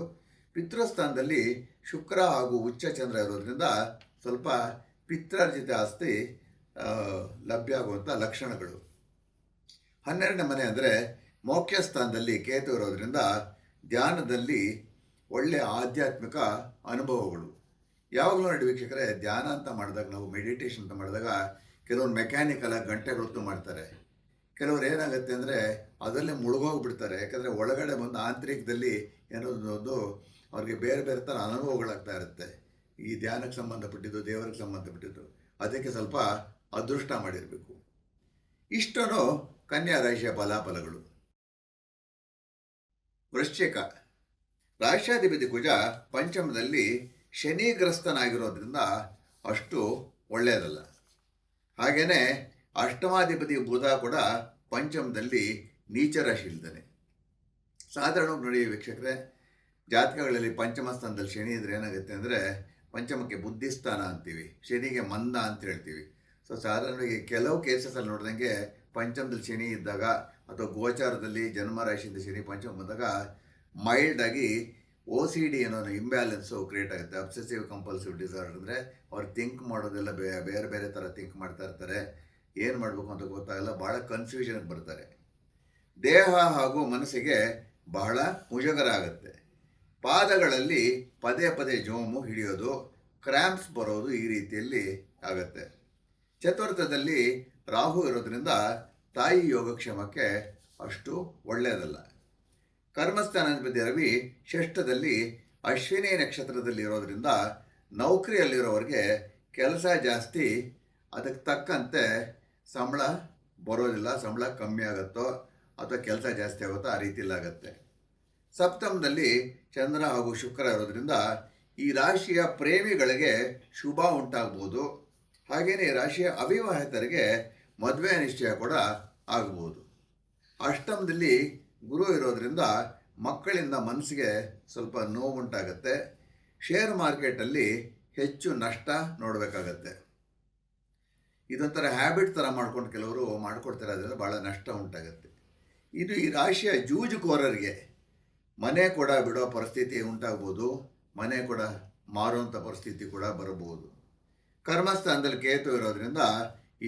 ಪಿತೃಸ್ಥಾನದಲ್ಲಿ ಶುಕ್ರ ಹಾಗೂ ಉಚ್ಚ ಚಂದ್ರ ಇರೋದ್ರಿಂದ ಸ್ವಲ್ಪ ಪಿತ್ರಾರ್ಜಿತ ಆಸ್ತಿ ಲಭ್ಯ ಆಗುವಂಥ ಲಕ್ಷಣಗಳು. 12ನೇ ಮನೆ ಅಂದರೆ ಮೋಕ್ಷ ಸ್ಥಾನದಲ್ಲಿ ಕೇತು ಇರೋದ್ರಿಂದ ಧ್ಯಾನದಲ್ಲಿ ಒಳ್ಳೆಯ ಆಧ್ಯಾತ್ಮಿಕ ಅನುಭವಗಳು. ಯಾವಾಗಲೂ ನೋಡಿ ವೀಕ್ಷಕರೇ, ಧ್ಯಾನ ಅಂತ ಮಾಡಿದಾಗ, ನಾವು ಮೆಡಿಟೇಷನ್ ಅಂತ ಮಾಡಿದಾಗ ಕೆಲವೊಂದು ಮೆಕ್ಯಾನಿಕಲ್ ಆಗಿ ಗಂಟೆಗಳೊತ್ತು ಮಾಡ್ತಾರೆ, ಕೆಲವರು ಏನಾಗುತ್ತೆ ಅಂದರೆ ಅದರಲ್ಲೇ ಮುಳುಗೋಗ್ಬಿಡ್ತಾರೆ. ಯಾಕಂದರೆ ಒಳಗಡೆ ಬಂದು ಆಂತರಿಕದಲ್ಲಿ ಏನೋ ಅವ್ರಿಗೆ ಬೇರೆ ಬೇರೆ ಥರ ಅನುಭವಗಳಾಗ್ತಾ ಇರುತ್ತೆ. ಈ ಧ್ಯಾನಕ್ಕೆ ಸಂಬಂಧಪಟ್ಟಿದ್ದು, ದೇವರಿಗೆ ಸಂಬಂಧಪಟ್ಟಿದ್ದು. ಅದಕ್ಕೆ ಸ್ವಲ್ಪ ಅದೃಷ್ಟ ಮಾಡಿರಬೇಕು. ಇಷ್ಟನ್ನು ಕನ್ಯಾ ರಾಶಿಯ ಫಲಾಫಲಗಳು. ವೃಶ್ಚಿಕ ರಾಶ್ಯಾಧಿಪತಿ ಕುಜ ಪಂಚಮದಲ್ಲಿ ಶನಿಗ್ರಸ್ತನಾಗಿರೋದ್ರಿಂದ ಅಷ್ಟು ಒಳ್ಳೆಯದಲ್ಲ. ಹಾಗೆಯೇ ಅಷ್ಟಮಾಧಿಪತಿ ಬುಧ ಕೂಡ ಪಂಚಮದಲ್ಲಿ ನೀಚ ರಾಶಿಯಿಲ್ದಾನೆ. ಸಾಧಾರಣವಾಗಿ ನೋಡಿ ವೀಕ್ಷಕರೇ, ಜಾತಕಗಳಲ್ಲಿ ಪಂಚಮ ಸ್ಥಾನದಲ್ಲಿ ಶನಿ ಇದ್ರೆ ಏನಾಗುತ್ತೆ ಅಂದರೆ ಪಂಚಮಕ್ಕೆ ಬುದ್ಧಿಸ್ಥಾನ ಅಂತೀವಿ, ಶನಿಗೆ ಮಂದ ಅಂತ ಹೇಳ್ತೀವಿ. ಸೊ ಸಾಧಾರಣವಾಗಿ ಕೆಲವು ಕೇಸಸಲ್ಲಿ ನೋಡಿದಂಗೆ ಪಂಚಮದಲ್ಲಿ ಶನಿ ಇದ್ದಾಗ ಅಥವಾ ಗೋಚಾರದಲ್ಲಿ ಜನ್ಮರಾಶಿಯಿಂದ ಶನಿ ಪಂಚಮ ಬಂದಾಗ ಮೈಲ್ಡಾಗಿ OCD ಅನ್ನೋ ಇಂಬ್ಯಾಲೆನ್ಸು ಕ್ರಿಯೇಟ್ ಆಗುತ್ತೆ. ಅಬ್ಸೆಸಿವ್ ಕಂಪಲ್ಸಿವ್ ಡಿಸಾರ್ಡರ್ ಅಂದರೆ ಅವ್ರು ಥಿಂಕ್ ಮಾಡೋದೆಲ್ಲ ಬೇರೆ ಬೇರೆ ಥರ ಥಿಂಕ್ ಮಾಡ್ತಾ ಇರ್ತಾರೆ. ಏನು ಮಾಡಬೇಕು ಅಂತ ಗೊತ್ತಾಗಲ್ಲ, ಭಾಳ ಕನ್ಫ್ಯೂಷನ್ಗೆ ಬರ್ತಾರೆ. ದೇಹ ಹಾಗೂ ಮನಸ್ಸಿಗೆ ಬಹಳ ಮುಜುಗರ ಆಗುತ್ತೆ. ಪಾದಗಳಲ್ಲಿ ಪದೇ ಪದೇ ಜೋಮು ಹಿಡಿಯೋದು, ಕ್ರ್ಯಾಂಪ್ಸ್ ಬರೋದು ಈ ರೀತಿಯಲ್ಲಿ ಆಗುತ್ತೆ. ಚತುರ್ಥದಲ್ಲಿ ರಾಹು ಇರೋದ್ರಿಂದ ತಾಯಿ ಯೋಗಕ್ಷೇಮಕ್ಕೆ ಅಷ್ಟು ಒಳ್ಳೆಯದಲ್ಲ. ಕರ್ಮಸ್ಥಾನಾಧಿಪತಿ ರವಿ ಷಷ್ಠದಲ್ಲಿ ಅಶ್ವಿನಿ ನಕ್ಷತ್ರದಲ್ಲಿ ಇರೋದ್ರಿಂದ ನೌಕರಿಯಲ್ಲಿರೋರಿಗೆ ಕೆಲಸ ಜಾಸ್ತಿ, ಅದಕ್ಕೆ ತಕ್ಕಂತೆ ಸಂಬಳ ಬರೋದಿಲ್ಲ, ಸಂಬಳ ಕಮ್ಮಿ ಆಗುತ್ತೋ ಅಥವಾ ಕೆಲಸ ಜಾಸ್ತಿ ಆಗುತ್ತೋ ಆ ರೀತಿಯಲ್ಲಿ ಆಗುತ್ತೆ. ಸಪ್ತಮದಲ್ಲಿ ಚಂದ್ರ ಹಾಗೂ ಶುಕ್ರ ಇರೋದ್ರಿಂದ ಈ ರಾಶಿಯ ಪ್ರೇಮಿಗಳಿಗೆ ಶುಭ ಉಂಟಾಗ್ಬೋದು. ಹಾಗೆಯೇ ರಾಶಿಯ ಅವಿವಾಹಿತರಿಗೆ ಮದುವೆ ನಿಶ್ಚಯ ಕೂಡ ಆಗ್ಬೋದು. ಅಷ್ಟಮದಲ್ಲಿ ಗುರು ಇರೋದ್ರಿಂದ ಮಕ್ಕಳಿಂದ ಮನಸ್ಸಿಗೆ ಸ್ವಲ್ಪ ನೋವುಂಟಾಗುತ್ತೆ. ಶೇರ್ ಮಾರ್ಕೆಟಲ್ಲಿ ಹೆಚ್ಚು ನಷ್ಟ ನೋಡಬೇಕಾಗತ್ತೆ. ಇದೊಂಥರ ಹ್ಯಾಬಿಟ್ ಥರ ಮಾಡ್ಕೊಂಡು ಕೆಲವರು ಮಾಡ್ಕೊಡ್ತಾರೆ, ಅದರಿಂದ ಭಾಳ ನಷ್ಟ ಉಂಟಾಗುತ್ತೆ. ಇದು ಈ ರಾಶಿಯ ಜೂಜುಕೋರರಿಗೆ ಮನೆ ಕೂಡ ಬಿಡೋ ಪರಿಸ್ಥಿತಿ ಉಂಟಾಗ್ಬೋದು, ಮನೆ ಕೂಡ ಮಾರುವಂಥ ಪರಿಸ್ಥಿತಿ ಕೂಡ ಬರಬಹುದು. ಕರ್ಮಸ್ಥಾನದಲ್ಲಿ ಕೇತು ಇರೋದ್ರಿಂದ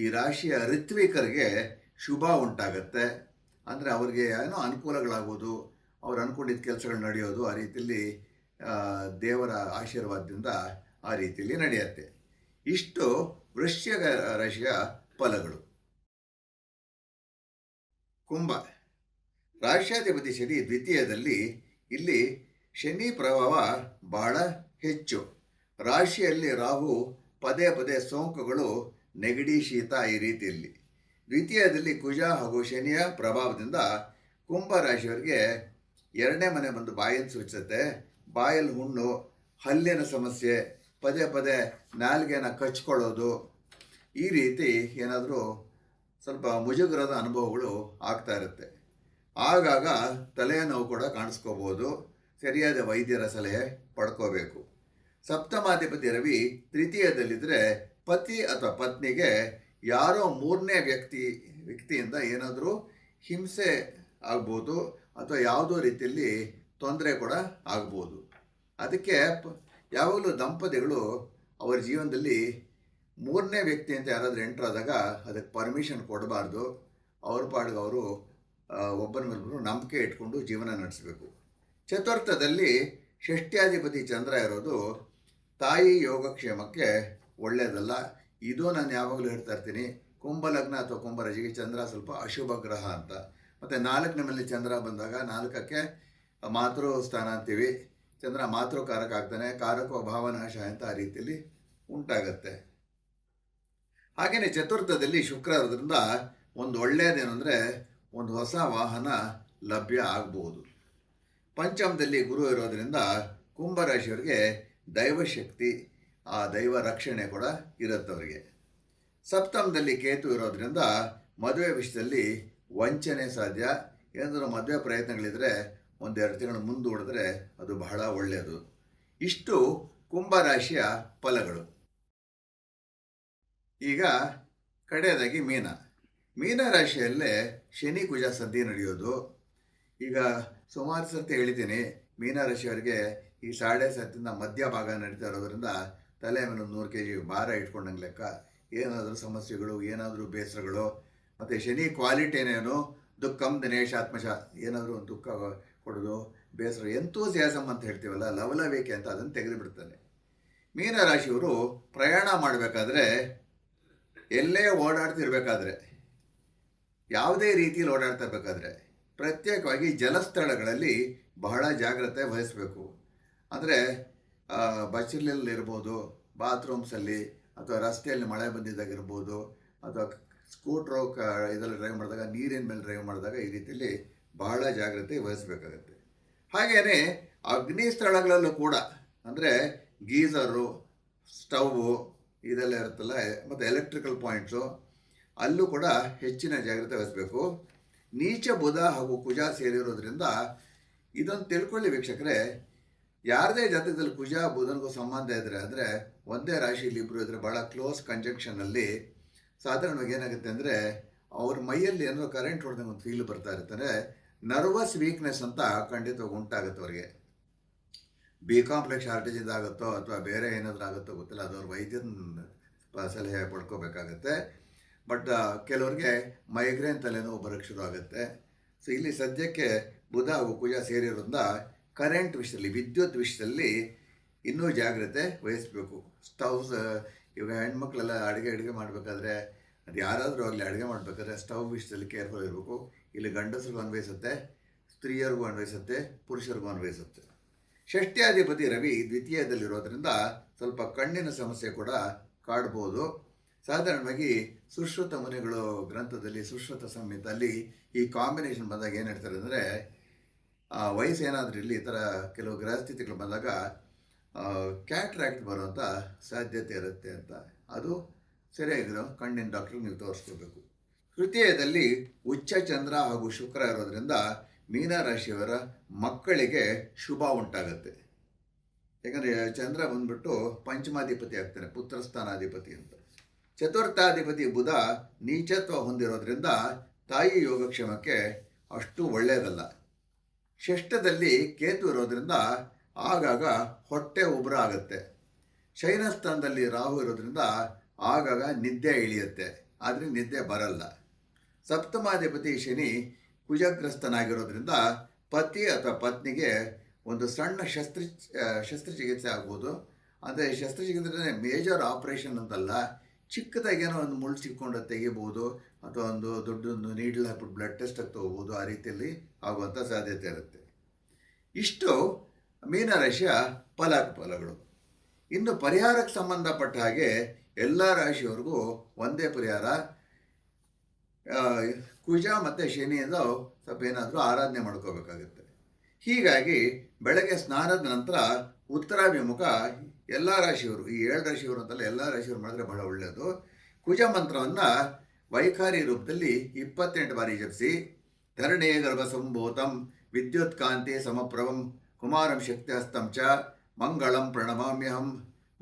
ಈ ರಾಶಿಯ ಋತ್ವಿಕರಿಗೆ ಶುಭ ಉಂಟಾಗತ್ತೆ. ಅಂದರೆ ಅವ್ರಿಗೆ ಏನೋ ಅನುಕೂಲಗಳಾಗೋದು, ಅವ್ರು ಅಂದ್ಕೊಂಡಿದ್ದ ಕೆಲಸಗಳು ನಡೆಯೋದು, ಆ ರೀತಿಯಲ್ಲಿ ದೇವರ ಆಶೀರ್ವಾದದಿಂದ ಆ ರೀತಿಯಲ್ಲಿ ನಡೆಯುತ್ತೆ. ಇಷ್ಟು ವೃಶ್ಚಿಕ ರಾಶಿಯ ಫಲಗಳು. ಕುಂಭ ರಾಶ್ಯಾಧಿಪತಿ ಶನಿ ದ್ವಿತೀಯದಲ್ಲಿ, ಇಲ್ಲಿ ಶನಿ ಪ್ರಭಾವ ಬಹಳ ಹೆಚ್ಚು. ರಾಶಿಯಲ್ಲಿ ರಾಹು ಪದೇ ಪದೇ ಸೋಂಕುಗಳು, ನೆಗಡಿ, ಶೀತ ಈ ರೀತಿಯಲ್ಲಿ. ದ್ವಿತೀಯದಲ್ಲಿ ಕುಜ ಹಾಗೂ ಶನಿಯ ಪ್ರಭಾವದಿಂದ ಕುಂಭ ರಾಶಿಯವರಿಗೆ ಎರಡನೇ ಮನೆ ಬಂದು ಬಾಯನ್ನು ಸೂಚಿಸುತ್ತೆ. ಬಾಯಲ್ಲಿ ಹುಣ್ಣು, ಹಲ್ಲಿನ ಸಮಸ್ಯೆ, ಪದೇ ಪದೇ ನಾಲಿಗೆನ ಕಚ್ಕೊಳ್ಳೋದು, ಈ ರೀತಿ ಏನಾದರೂ ಸ್ವಲ್ಪ ಮುಜುಗರದ ಅನುಭವಗಳು ಆಗ್ತಾ ಇರುತ್ತೆ. ಆಗಾಗ ತಲೆಯ ನೋವು ಕೂಡ ಕಾಣಿಸ್ಕೋಬೋದು. ಸರಿಯಾದ ವೈದ್ಯರ ಸಲಹೆ ಪಡ್ಕೋಬೇಕು. ಸಪ್ತಮಾಧಿಪತಿ ರವಿ ತೃತೀಯದಲ್ಲಿದ್ದರೆ ಪತಿ ಅಥವಾ ಪತ್ನಿಗೆ ಯಾರೋ ಮೂರನೇ ವ್ಯಕ್ತಿಯಿಂದ ಏನಾದರೂ ಹಿಂಸೆ ಆಗ್ಬೋದು ಅಥವಾ ಯಾವುದೋ ರೀತಿಯಲ್ಲಿ ತೊಂದರೆ ಕೂಡ ಆಗ್ಬೋದು. ಅದಕ್ಕೆ ಯಾವಾಗಲೂ ದಂಪತಿಗಳು ಅವರ ಜೀವನದಲ್ಲಿ ಮೂರನೇ ವ್ಯಕ್ತಿ ಅಂತ ಯಾರಾದರೂ ಎಂಟ್ರ್ ಆದಾಗ ಅದಕ್ಕೆ ಪರ್ಮಿಷನ್ ಕೊಡಬಾರ್ದು. ಅವ್ರ ಪಾಡಿಗೆ ಅವರು ಒಬ್ಬರ ಮೇಲೆ ನಂಬಿಕೆ ಇಟ್ಕೊಂಡು ಜೀವನ ನಡೆಸಬೇಕು. ಚತುರ್ಥದಲ್ಲಿ ಷಷ್ಠ್ಯಾಧಿಪತಿ ಚಂದ್ರ ಇರೋದು ತಾಯಿ ಯೋಗಕ್ಷೇಮಕ್ಕೆ ಒಳ್ಳೆಯದಲ್ಲ. ಇದು ನಾನು ಯಾವಾಗಲೂ ಹೇಳ್ತಾ ಇರ್ತೀನಿ, ಕುಂಭಲಗ್ನ ಅಥವಾ ಕುಂಭರಾಶಿಗೆ ಚಂದ್ರ ಸ್ವಲ್ಪ ಅಶುಭ ಗ್ರಹ ಅಂತ. ಮತ್ತು 4ನೇ ಮನೆಯಲ್ಲಿ ಚಂದ್ರ ಬಂದಾಗ 4ಕ್ಕೆ ಮಾತೃ ಸ್ಥಾನ ಅಂತೀವಿ. ಚಂದ್ರ ಮಾತೃಕಾರಕ ಆಗ್ತಾನೆ, ಕಾರಕೋ ಭಾವನಾಶ ಅಂತ ಆ ರೀತಿಯಲ್ಲಿ ಉಂಟಾಗತ್ತೆ. ಹಾಗೆಯೇ ಚತುರ್ಥದಲ್ಲಿ ಶುಕ್ರ ಇರೋದ್ರಿಂದ ಒಂದು ಒಳ್ಳೆಯದೇನೆಂದರೆ ಒಂದು ಹೊಸ ವಾಹನ ಲಭ್ಯ ಆಗ್ಬೋದು. ಪಂಚಮದಲ್ಲಿ ಗುರು ಇರೋದರಿಂದ ಕುಂಭರಾಶಿಯವರಿಗೆ ದೈವಶಕ್ತಿ, ಆ ದೈವ ರಕ್ಷಣೆ ಕೂಡ ಇರುತ್ತೆ ಅವರಿಗೆ. ಸಪ್ತಮದಲ್ಲಿ ಕೇತು ಇರೋದ್ರಿಂದ ಮದುವೆ ವಿಷಯದಲ್ಲಿ ವಂಚನೆ ಸಾಧ್ಯ. ಏನಾದರೂ ಮದುವೆ ಪ್ರಯತ್ನಗಳಿದ್ರೆ 1-2 ತಿಂಗಳು ಮುಂದೂಡಿದ್ರೆ ಅದು ಬಹಳ ಒಳ್ಳೆಯದು. ಇಷ್ಟು ಕುಂಭರಾಶಿಯ ಫಲಗಳು. ಈಗ ಕಡೆಯದಾಗಿ ಮೀನ ರಾಶಿಯಲ್ಲೇ ಶನಿ ಕುಜ ಸಂಧಿ ನಡೆಯೋದು. ಈಗ ಸುಮಾರು ಸರ್ತಿ ಹೇಳಿದ್ದೀನಿ, ಮೀನರಾಶಿಯವರಿಗೆ ಈ 7.5 ಮಧ್ಯಭಾಗ ನಡೀತಾ ಇರೋದ್ರಿಂದ ತಲೆ ಮೇಲೆ 100 kg ಭಾರ ಇಟ್ಕೊಂಡಂಗೆ ಲೆಕ್ಕ. ಏನಾದರೂ ಸಮಸ್ಯೆಗಳು, ಏನಾದರೂ ಬೇಸರಗಳು, ಮತ್ತು ಶನಿ ಕ್ವಾಲಿಟಿ ಏನೇನು ದುಃಖಂ ದಿನೇಶಾತ್ಮಶ, ಏನಾದರೂ ಒಂದು ದುಃಖ ಕೊಡೋದು, ಬೇಸರ, ಎಂತೂಸಿಯಾಸಮ್ ಅಂತ ಹೇಳ್ತೀವಲ್ಲ, ಲವಲವಿಕೆ ಅಂತ, ಅದನ್ನು ತೆಗೆದುಬಿಡ್ತಾನೆ. ಮೀನರಾಶಿಯವರು ಪ್ರಯಾಣ ಮಾಡಬೇಕಾದ್ರೆ, ಎಲ್ಲೇ ಓಡಾಡ್ತಿರ್ಬೇಕಾದ್ರೆ ಯಾವುದೇ ರೀತಿಯಲ್ಲಿ ಓಡಾಡ್ತಾ ಇರಬೇಕಾದ್ರೆ ಪ್ರತ್ಯೇಕವಾಗಿ ಜಲಸ್ಥಳಗಳಲ್ಲಿ ಬಹಳ ಜಾಗ್ರತೆ ವಹಿಸಬೇಕು. ಅಂದರೆ ಬಚ್ಚಲಲ್ಲಿರ್ಬೋದು, ಬಾತ್ರೂಮ್ಸಲ್ಲಿ, ಅಥವಾ ರಸ್ತೆಯಲ್ಲಿ ಮಳೆ ಬಂದಿದ್ದಾಗಿರ್ಬೋದು, ಅಥವಾ ಸ್ಕೂಟ್ರು ಇದರಲ್ಲಿ ಡ್ರೈವ್ ಮಾಡಿದಾಗ, ನೀರಿನ ಮೇಲೆ ಡ್ರೈವ್ ಮಾಡಿದಾಗ ಈ ರೀತಿಯಲ್ಲಿ ಬಹಳ ಜಾಗ್ರತೆ ವಹಿಸಬೇಕಾಗತ್ತೆ. ಹಾಗೆಯೇ ಅಗ್ನಿ ಸ್ಥಳಗಳಲ್ಲೂ ಕೂಡ, ಅಂದರೆ ಗೀಝರು, ಸ್ಟವ್ವು ಇದೆಲ್ಲ ಇರುತ್ತಲ್ಲ, ಮತ್ತು ಎಲೆಕ್ಟ್ರಿಕಲ್ ಪಾಯಿಂಟ್ಸು, ಅಲ್ಲೂ ಕೂಡ ಹೆಚ್ಚಿನ ಜಾಗ್ರತೆ ವಹಿಸಬೇಕು. ನೀಚ ಬುಧ ಹಾಗೂ ಕುಜ ಸೇರಿರೋದ್ರಿಂದ ಇದನ್ನು ತಿಳ್ಕೊಳ್ಳಿ ವೀಕ್ಷಕರೇ. ಯಾರದೇ ಜಾತಕದಲ್ಲಿ ಕುಜ ಬುಧನಿಗೂ ಸಂಬಂಧ ಇದ್ದರೆ, ಅಂದರೆ ಒಂದೇ ರಾಶಿಯಲ್ಲಿ ಇಬ್ಬರು ಇದ್ದರೆ, ಭಾಳ ಕ್ಲೋಸ್ ಕಂಜಂಕ್ಷನಲ್ಲಿ ಸಾಧಾರಣವಾಗಿ ಏನಾಗುತ್ತೆ ಅಂದರೆ ಅವ್ರ ಮೈಯಲ್ಲಿ ಏನೋ ಕರೆಂಟ್ ಹೊಡೆದಂಗೆ ಒಂದು ಫೀಲ್ ಬರ್ತಾ ಇರ್ತಾರೆ. ನರ್ವಸ್ ವೀಕ್ನೆಸ್ ಅಂತ ಖಂಡಿತವಾಗಿ ಉಂಟಾಗುತ್ತೆ ಅವ್ರಿಗೆ. ಬಿ ಕಾಂಪ್ಲೆಕ್ಸ್ ಶಾರ್ಟೇಜಿಂದ ಆಗುತ್ತೋ ಅಥವಾ ಬೇರೆ ಏನಾದರೂ ಆಗುತ್ತೋ ಗೊತ್ತಿಲ್ಲ, ಅದು ಅವ್ರ ವೈದ್ಯನ ಸಲಹೆ ಪಡ್ಕೋಬೇಕಾಗತ್ತೆ. ಬಟ್ ಕೆಲವ್ರಿಗೆ ಮೈಗ್ರೇನ್ ತಲೆನೋವು ಬರೋಕ್ಕೆ ಶುರು ಆಗುತ್ತೆ. ಸೊ ಇಲ್ಲಿ ಸದ್ಯಕ್ಕೆ ಬುಧ ಹಾಗೂ ಕುಜ ಸೇರಿರೋದ್ರಿಂದ ಕರೆಂಟ್ ವಿಷಯದಲ್ಲಿ, ವಿದ್ಯುತ್ ವಿಷಯದಲ್ಲಿ ಇನ್ನೂ ಜಾಗ್ರತೆ ವಹಿಸಬೇಕು. ಸ್ಟವ್ಸ್, ಇವಾಗ ಹೆಣ್ಮಕ್ಳೆಲ್ಲ ಅಡುಗೆ ಮಾಡಬೇಕಾದ್ರೆ, ಅದು ಯಾರಾದರೂ ಆಗಲಿ ಅಡುಗೆ ಮಾಡಬೇಕಾದ್ರೆ ಸ್ಟವ್ ವಿಷಯದಲ್ಲಿ ಕೇರ್ಫುಲ್ ಇರಬೇಕು. ಇಲ್ಲಿ ಗಂಡಸರಿಗೂ ಅನ್ವಯಿಸುತ್ತೆ, ಸ್ತ್ರೀಯರಿಗೂ ಅನ್ವಯಿಸುತ್ತೆ, ಪುರುಷರಿಗೂ ಅನ್ವಯಿಸುತ್ತೆ. ಷಷ್ಠ್ಯಾಧಿಪತಿ ರವಿ ದ್ವಿತೀಯದಲ್ಲಿರೋದ್ರಿಂದ ಸ್ವಲ್ಪ ಕಣ್ಣಿನ ಸಮಸ್ಯೆ ಕೂಡ ಕಾಡ್ಬೋದು. ಸಾಧಾರಣವಾಗಿ ಸುಶ್ರುತ ಮುನಿಗಳು ಗ್ರಂಥದಲ್ಲಿ, ಸುಶ್ರುತ ಸಂಹಿತಲ್ಲಿ ಈ ಕಾಂಬಿನೇಷನ್ ಬಂದಾಗ ಏನು ಹೇಳ್ತಾರೆ ಅಂದರೆ, ವಯಸ್ಸೇನಾದರೂ ಇಲ್ಲಿ ಈ ಥರ ಕೆಲವು ಗ್ರಹಸ್ಥಿತಿಗಳು ಬಂದಾಗ ಕ್ಯಾಟ್ರಾಕ್ಟ್ ಬರುವಂಥ ಸಾಧ್ಯತೆ ಇರುತ್ತೆ ಅಂತ. ಅದು ಸರಿಯಾಗಿರೋ ಕಣ್ಣಿನ ಡಾಕ್ಟ್ರಿಗೆ ನೀವು ತೋರಿಸ್ಕೋಬೇಕು. ತೃತೀಯದಲ್ಲಿ ಉಚ್ಚ ಚಂದ್ರ ಹಾಗೂ ಶುಕ್ರ ಇರೋದ್ರಿಂದ ಮೀನರಾಶಿಯವರ ಮಕ್ಕಳಿಗೆ ಶುಭ ಉಂಟಾಗುತ್ತೆ. ಯಾಕಂದರೆ ಚಂದ್ರ ಬಂದ್ಬಿಟ್ಟು ಪಂಚಮಾಧಿಪತಿ ಆಗ್ತಾನೆ, ಪುತ್ರಸ್ಥಾನಾಧಿಪತಿ ಅಂತ. ಚತುರ್ಥಾಧಿಪತಿ ಬುಧ ನೀಚತ್ವ ಹೊಂದಿರೋದ್ರಿಂದ ತಾಯಿ ಯೋಗಕ್ಷೇಮಕ್ಕೆ ಅಷ್ಟು ಒಳ್ಳೆಯದಲ್ಲ. ಷಷ್ಠದಲ್ಲಿ ಕೇತು ಇರೋದ್ರಿಂದ ಆಗಾಗ ಹೊಟ್ಟೆ ಉಬ್ರ ಆಗುತ್ತೆ. ಶಯನಸ್ಥಾನದಲ್ಲಿ ರಾಹು ಇರೋದ್ರಿಂದ ಆಗಾಗ ನಿದ್ದೆ ಇಳಿಯುತ್ತೆ, ಆದರೆ ನಿದ್ದೆ ಬರಲ್ಲ. ಸಪ್ತಮಾಧಿಪತಿ ಶನಿ ಕುಜಗ್ರಸ್ತನಾಗಿರೋದ್ರಿಂದ ಪತಿ ಅಥವಾ ಪತ್ನಿಗೆ ಒಂದು ಸಣ್ಣ ಶಸ್ತ್ರಚಿಕಿತ್ಸೆ ಆಗ್ಬೋದು. ಅಂದರೆ ಶಸ್ತ್ರಚಿಕಿತ್ಸೆ ಮೇಜರ್ ಆಪ್ರೇಷನ್ ಅಂತಲ್ಲ, ಚಿಕ್ಕದಾಗೇನೋ ಒಂದು ಮುಳ್ಳು ಸಿಕ್ಕೊಂಡು ತೆಗಿಬೋದು, ಅಥವಾ ಒಂದು ದೊಡ್ಡೊಂದು ನೀಡಲ್ ಹಾಕ್ಬಿಟ್ಟು ಬ್ಲಡ್ ಟೆಸ್ಟ್ ತಗೋಬೋದು. ಆ ರೀತಿಯಲ್ಲಿ ಆಗುವಂಥ ಸಾಧ್ಯತೆ ಇರುತ್ತೆ. ಇಷ್ಟು ಮೀನರಾಶಿಯ ಫಲಗಳು. ಇನ್ನು ಪರಿಹಾರಕ್ಕೆ ಸಂಬಂಧಪಟ್ಟ ಹಾಗೆ ಎಲ್ಲ ರಾಶಿಯವರೆಗೂ ಒಂದೇ ಪರಿಹಾರ. ಕುಜ ಮತ್ತು ಶನಿಯಿಂದ ಸ್ವಲ್ಪ ಏನಾದರೂ ಆರಾಧನೆ ಮಾಡ್ಕೋಬೇಕಾಗುತ್ತೆ. ಹೀಗಾಗಿ ಬೆಳಗ್ಗೆ ಸ್ನಾನದ ನಂತರ ಉತ್ತರಾಭಿಮುಖ ಎಲ್ಲ ರಾಶಿಯವರು, ಈ 7 ರಾಶಿಯವರು ಅಂತಲ್ಲ, ಎಲ್ಲ ರಾಶಿಯವರು ಮಾಡಿದ್ರೆ ಬಹಳ ಒಳ್ಳೆಯದು. ಕುಜ ಮಂತ್ರವನ್ನು ವೈಖಾರಿ ರೂಪದಲ್ಲಿ 28 ಬಾರಿ ಜಪಿಸಿ, ಧರಣೇ ಗರ್ಭ ಸಂಭೂತಂ ವಿದ್ಯುತ್ ಕಾಂತಿ ಸಮಪ್ರಭಂ ಕುಮಾರಂ ಶಕ್ತಿ ಹಸ್ತಂ ಚ ಮಂಗಳಂ ಪ್ರಣಮಾಮ್ಯಹಂ.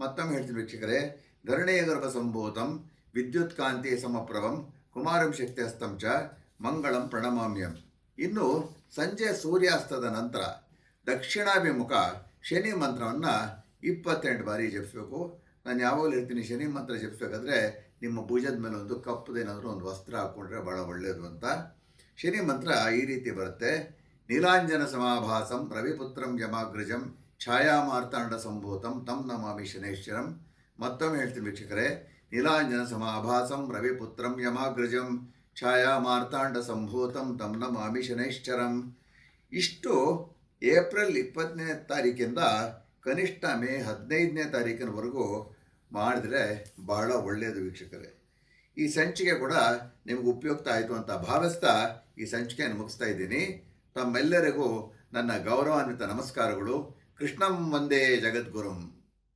ಮತ್ತೊಮ್ಮೆ ಹೇಳ್ತೀನಿ ವೀಕ್ಷಕರೇ, ಧರಣೇ ಗರ್ಭ ಸಂಭೂತಂ ವಿದ್ಯುತ್ ಕಾಂತಿ ಸಮಪ್ರಭಂ ಕುಮಾರಂ ಶಕ್ತಿ ಹಸ್ತಂ ಚ ಮಂಗಳಂ ಪ್ರಣಮಾಮ್ಯಹಂ. ಇನ್ನು ಸಂಜೆ ಸೂರ್ಯಾಸ್ತದ ನಂತರ ದಕ್ಷಿಣಾಭಿಮುಖ ಶನಿ ಮಂತ್ರವನ್ನು 28 ಬಾರಿ ಜಪಿಸಬೇಕು. ನಾನು ಯಾವಾಗಲೂ ಹೇಳ್ತೀನಿ, ಶನಿ ಮಂತ್ರ ಜಪಿಸ್ಬೇಕಾದ್ರೆ ನಿಮ್ಮ ಭುಜದ ಮೇಲೆ ಒಂದು ಕಪ್ಪದೇನಾದರೂ ಒಂದು ವಸ್ತ್ರ ಹಾಕ್ಕೊಂಡ್ರೆ ಭಾಳ ಒಳ್ಳೆಯದು ಅಂತ. ಶನಿ ಮಂತ್ರ ಈ ರೀತಿ ಬರುತ್ತೆ: ನೀಲಾಂಜನ ಸಮಾಭಾಸಂ ರವಿಪುತ್ರಂ ಯಮಾಗ್ರಜಂ ಛಾಯಾಮಾರ್ತಾಂಡ ಸಂಭೂತಂ ತಂ ನಮಾಮಿ ಶನೈಶ್ಚರಂ. ಮತ್ತೊಮ್ಮೆ ಹೇಳ್ತೀನಿ ವೀಕ್ಷಕರೇ, ನೀಲಾಂಜನ ಸಮಾಭಾಸಂ ರವಿಪುತ್ರಂ ಯಮಾಗ್ರಜಂ ಛಾಯಾಮಾರ್ತಾಂಡ ಸಂಭೂತಂ ತಂ ನಮಾಮಿ ಶನೈಶ್ಚರಂ. ಇಷ್ಟು ಏಪ್ರಿಲ್ 20ನೇ ತಾರೀಕಿಂದ ಕನಿಷ್ಠ ಮೇ 15ನೇ ತಾರೀಕಿನವರೆಗೂ ಮಾಡಿದ್ರೆ ಬಹಳ ಒಳ್ಳೆಯದು ವೀಕ್ಷಕರೇ. ಈ ಸಂಚಿಕೆ ಕೂಡ ನಿಮಗೆ ಉಪಯುಕ್ತ ಆಯಿತು ಅಂತ ಭಾವಿಸ್ತಾ ಈ ಸಂಚಿಕೆಯನ್ನು ಮುಗಿಸ್ತಾ ಇದ್ದೀನಿ. ತಮ್ಮೆಲ್ಲರಿಗೂ ನನ್ನ ಗೌರವಾನ್ವಿತ ನಮಸ್ಕಾರಗಳು. ಕೃಷ್ಣಂ ವಂದೇ ಜಗದ್ಗುರುಂ.